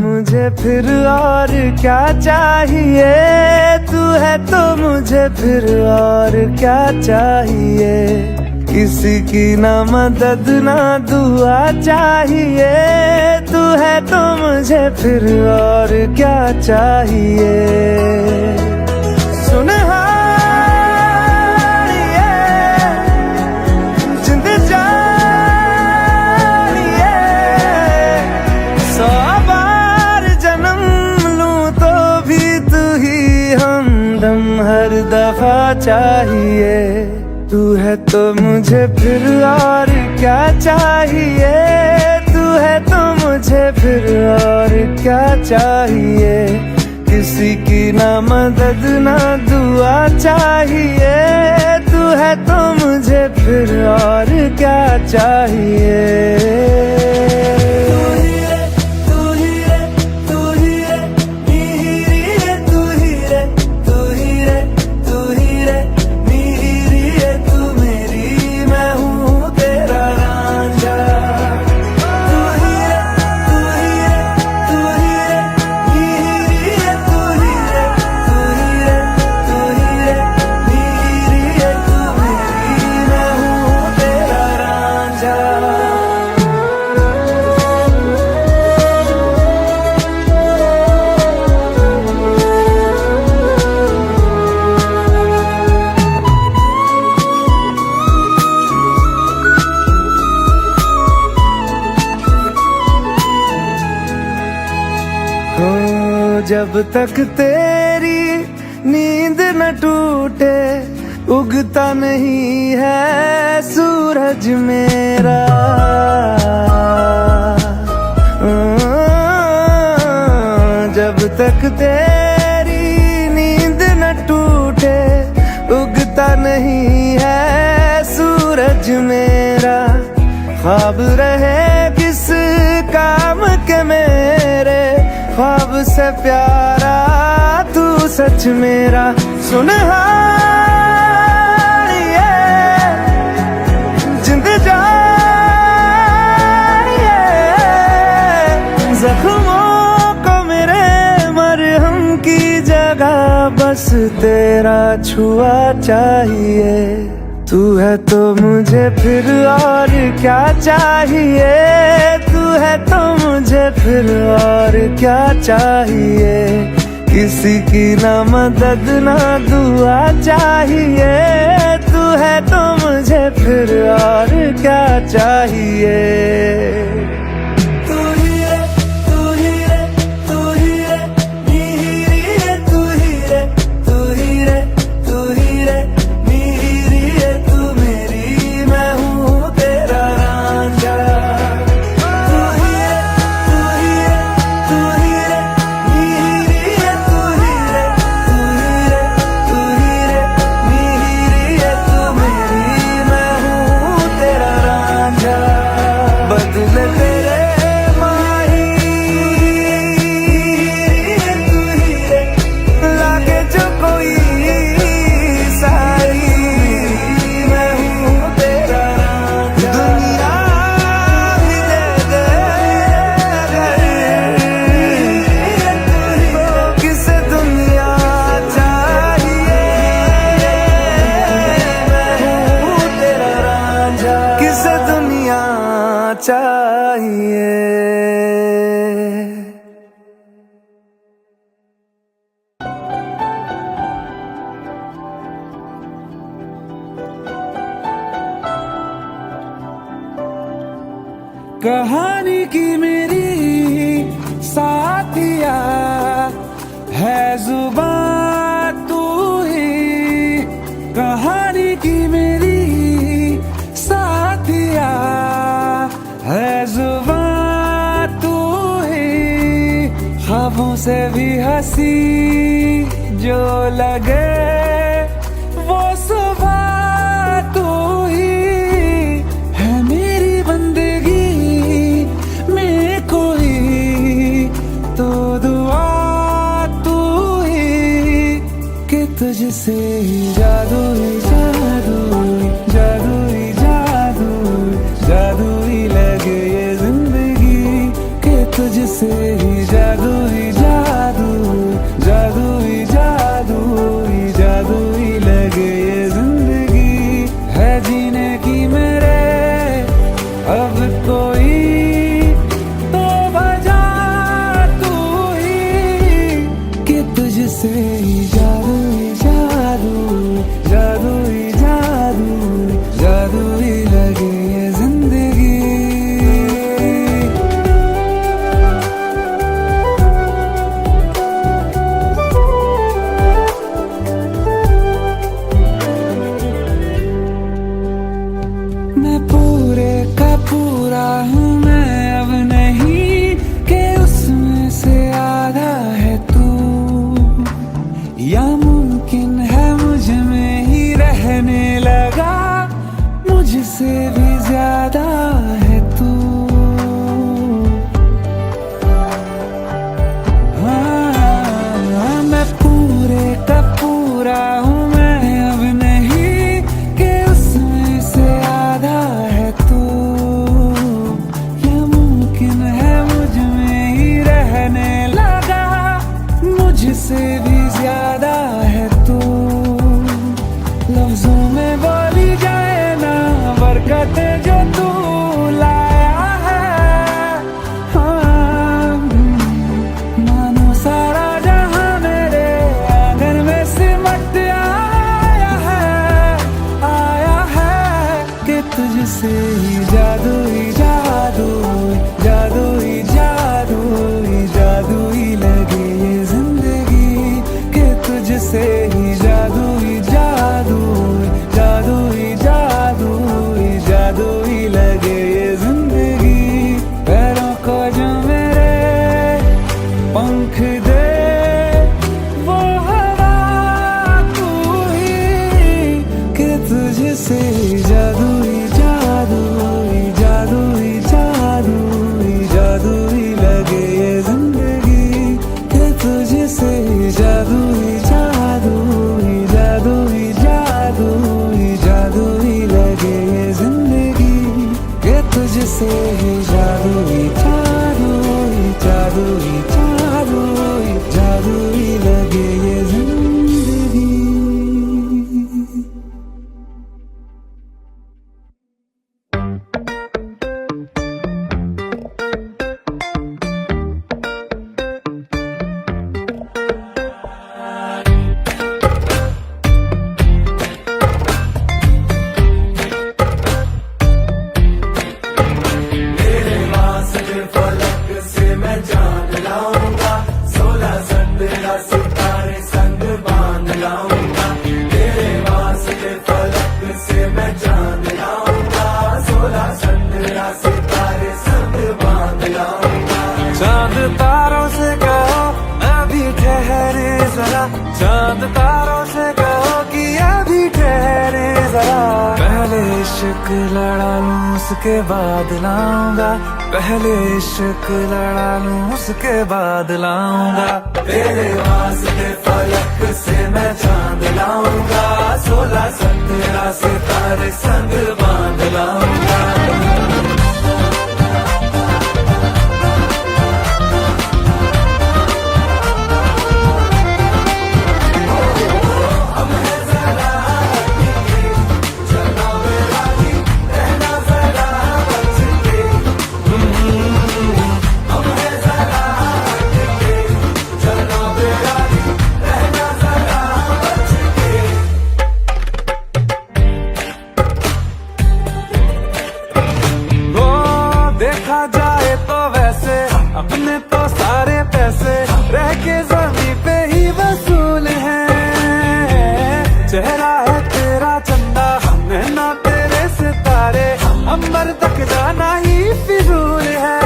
मुझे फिर और क्या चाहिए, तू है तो मुझे फिर और क्या चाहिए। किसी की ना मदद ना दुआ चाहिए, तू है तो मुझे फिर और क्या चाहिए। सुन हर दफा चाहिए, तू है तो मुझे फिर और क्या चाहिए, तू है तो मुझे फिर और क्या चाहिए। किसी की ना मदद ना दुआ चाहिए, तू है तो मुझे फिर और क्या चाहिए। जब तक तेरी नींद न टूटे, उगता नहीं है सूरज मेरा। जब तक तेरी नींद न टूटे, उगता नहीं है सूरज मेरा। ख्वाब रहे किस काम के मेरे, ख्वाब से प्यारा तू सच मेरा। सुन जिंद जानिए, जख्मों को मेरे मरहम की जगह बस तेरा छुआ चाहिए। तू है तो मुझे फिर और क्या चाहिए, तू है तो मुझे फिर और क्या चाहिए। किसी की ना मदद ना दुआ चाहिए, तू है तो मुझे फिर और क्या चाहिए। चाहिए। कहानी की मेरी साथिया है जुबान तू ही, कहानी की मेरी साथिया है जुबान तू ही। ख्वाबों से भी हंसी जो लगे वो सुबह तू ही है। मेरी बंदगी में कोई तो दुआ तू ही कि तुझसे जादू ही जादू जादू ही जादू जादू ही लगे ये जिंदगी के तुझसे ही जादू से भी ज्यादा है तू, लफ्जों में बोली जाए ना बरकत जो तू लाया है। हाँ, मानो सारा जहां मेरे आंगन में सिमट आया है कि तुझसे ही जादू ही जादू, जादू ही जादू ही जादू ही लगे ये जिंदगी, कि तुझसे ही जादू ही जादू, जादू ही जादू ही जादू ही लगे ये जिंदगी। पैरों को जो मेरे पंख दे वो हवा तू ही, कि तुझसे ही जादू ही जादू ही जादू ही जादू ही जादू ही लगे ये जिंदगी, कि तुझसे ही जादू ही जादू ही जादू ही जादू ही जादू ही लगे ये जिंदगी, कि तुझसे ही जादू ही जादू ही जादू ही जादू ही जादू ही लगे ये जिंदगी। चांद तारों से कहो अभी ठहरे जरा, चांद तारों से कहो कि अभी ठहरे जरा। पहले इश्क लड़ा लूं उसके बाद लाऊंगा, पहले इश्क लड़ा लूं उसके बाद लाऊंगा। तेरे वास्ते फलक से मैं चांद लाऊंगा, 16 17 सितारे संग बांध लाऊंगा। देखा जाए तो वैसे अपने तो सारे पैसे रह के जमीन पे ही वसूल हैं। चेहरा है तेरा चंदा, नैना तेरे सितारे, अंबर तक जाना ही फिजूल है,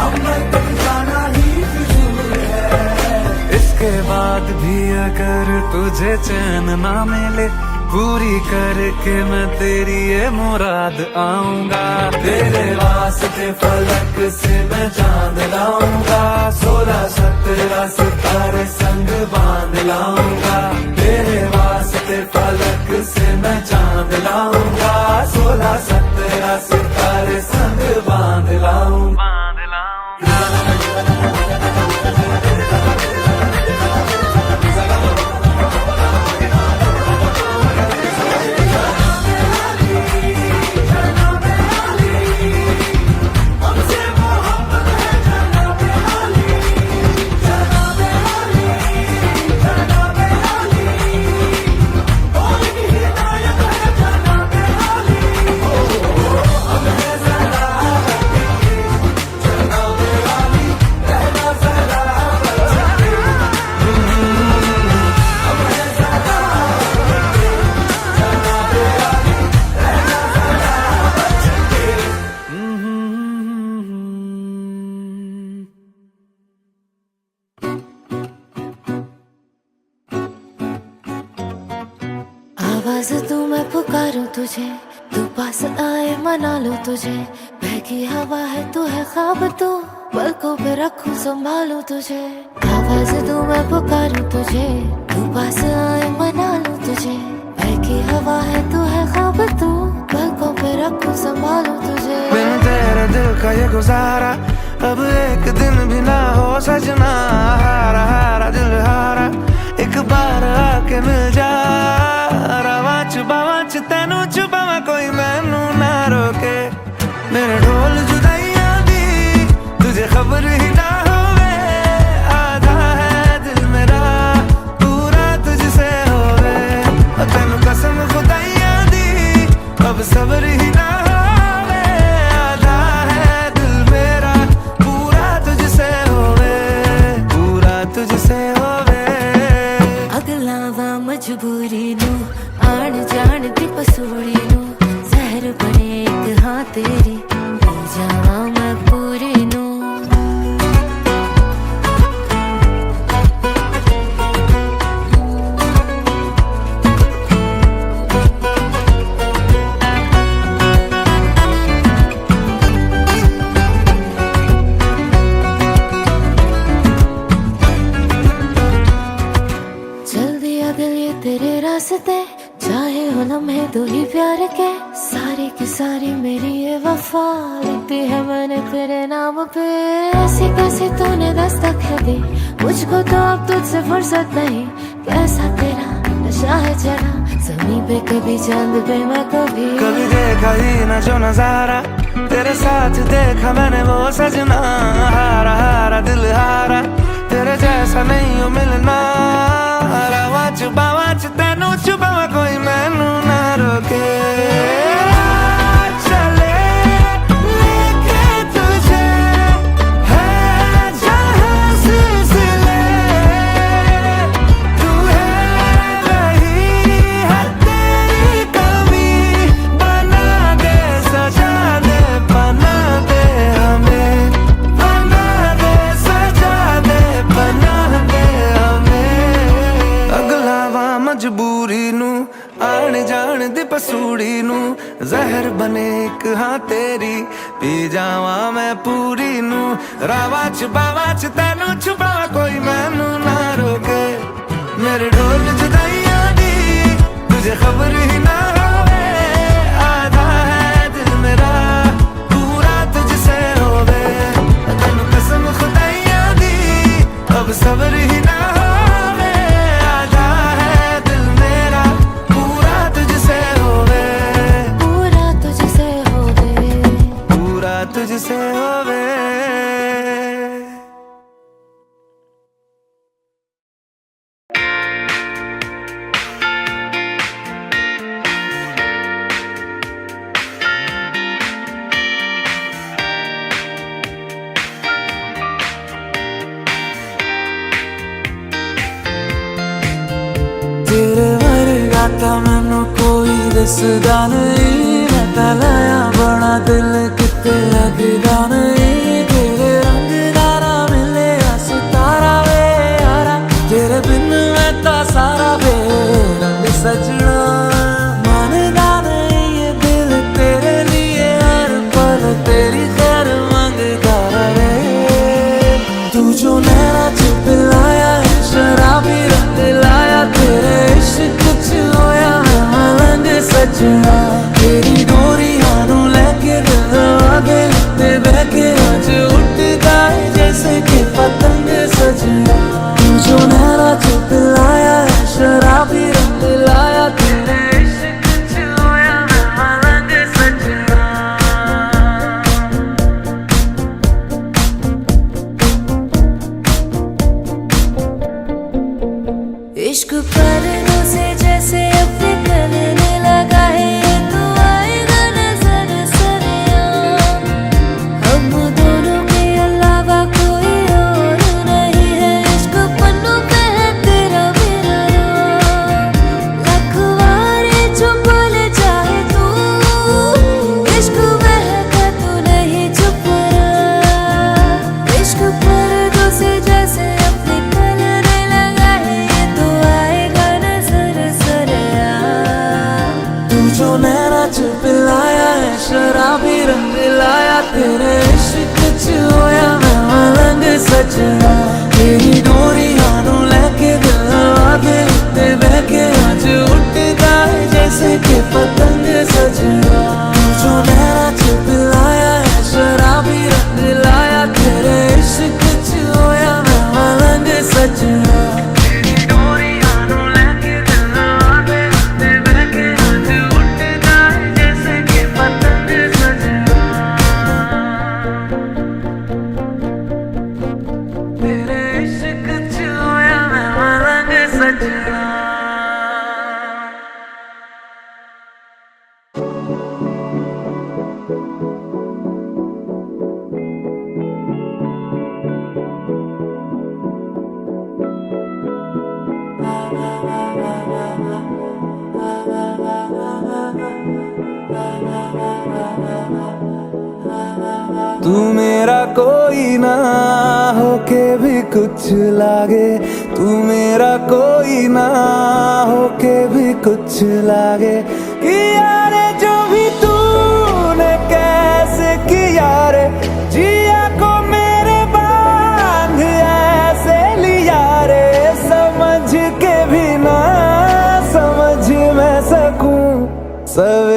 अंबर तक जाना ही फिजूल है। इसके बाद भी अगर तुझे चैन ना मिले, पूरी करके मैं तेरी ये मुराद आऊंगा। तेरे वास्ते फलक से मैं चांद लाऊंगा, 16 17 सितारे संग बांध लाऊंगा। तेरे वास्ते फलक से मैं चांद लाऊंगा, 16 17 सितारे संग बांध लाऊंगा। आवाज तू मैं पुकारूं तुझे, तू पास आए मना लो तुझे। बहकी हवा है तू है ख्वाब तू, पलकों पे रखूं संभालूं तुझे। आवाज तू मैं पुकारूं तुझे, तू पास आए मना लो तुझे। बहकी हवा है तू है ख्वाब तू, पलकों पे रखूं संभालूं तुझे। बिन तेरे दिल का ये गुजारा अब एक दिन भी ना हो सजना, रहा दे, चाहे हो लम्हे दो ही प्यार के, सारी की सारी मेरी ये वफा लिखती है मैंने तेरे नाम पे। ऐसी कैसी तूने दस्तक है दी, मुझको तो अब तुझसे फुर्सत नहीं। कैसा तेरा नशा है चढ़ा, ज़मीं पे कभी चांद पे मैं कभी देखा ही ना जो नजारा, तेरे साथ देखा मैंने वो सजना। हारा हारा दिल हारा, तेरे जैसा नहीं हो मिलना। रावा तेनू छुपावा कोई मैनू ना रोके। चले लेके तुझे है जहाँ सिलसिले, तू है वही है तेरी कमी। बना दे सजा दे बना दे हमें, बना दे सजा दे बना दे हमें। अगला वा मजबूरी नू आन जान दी पसूड़ी नू, जहर बने एक हाँ तेरी पी जावा मैं पूरी नू। रावा च तेनू छुपावा कोई मैनू ना रोके। मेरे ढोल जुदाइयां दी तुझे खबर ही ना होवे, आधा है दिल मेरा पूरा तुझसे होवे। तेनू कसम खुदाइयां दी अब सबर ही ना होवे, आधा है दिल मेरा पूरा तुझसे होवे, पूरा तुझसे होवे, पूरा तुझसे होवे। तेरे वर्गा ता मैनू कोई दसदा नहीं, मैं तां लाया बड़ा दिल किते लगदा नहीं। तेरे रंग दा ना मिले सितारा वे यारा, तेरे बिन मैं तां सारा वे रंग सजना। मानदा नहीं ये दिल तेरे लिए हर पल तेरी खैर मंगदा रहे। तू जो नैना च पिलाया है शराबी रंग लाया, तेरे इश्क च होया मैं मलंग सजना। तेरी डोरियां नू लेके दिल आगे ते बहके अज उठदा है जैसे कि पतंग सजना। तू जो नैना च पिलाया है शराबी रंग लाया, तेरे इश्क च होया मैं मलंग सजना। इश्क करने से जैसे अपने करने लगा है, तू आएगा नजर सरेआम। हम दोनों के अलावा कोई और नहीं है, इश्क पन्नों पे है तेरा मेरा नाम। लखवारे जो बोले चाहे तू, इश्क महका तू नहीं चुप रहा। इश्क पर्दों से जैसे अपने करने लगा है, तू आएगा नजर सरेआम। तू जो नैना च पिलाया है शराबी रंग लाया, तेरे इश्क च होया मैं मलंग सजना। तेरी डोरियां नू लेके दिल आगे ते बहके अज उठदा है जैसे कि पतंग सजना। तू जो नैना च पिलाया है शराबी रंग लाया, तेरे इश्क च होया मैं मलंग सजना। तेरी डोरियां नू लेके दिल आगे ते बहके अज उठदा है जैसे कि पतंग सजना। तेरे इश्क च होया मैं मलंग सजना। तू मेरा कोई ना होके भी कुछ लागे, तू मेरा कोई ना होके भी कुछ लागे। किया रे जो भी तूने कैसे किया रे, जिया को मेरे बांध ऐसे लिया रे। समझ के भी ना समझ सवेरे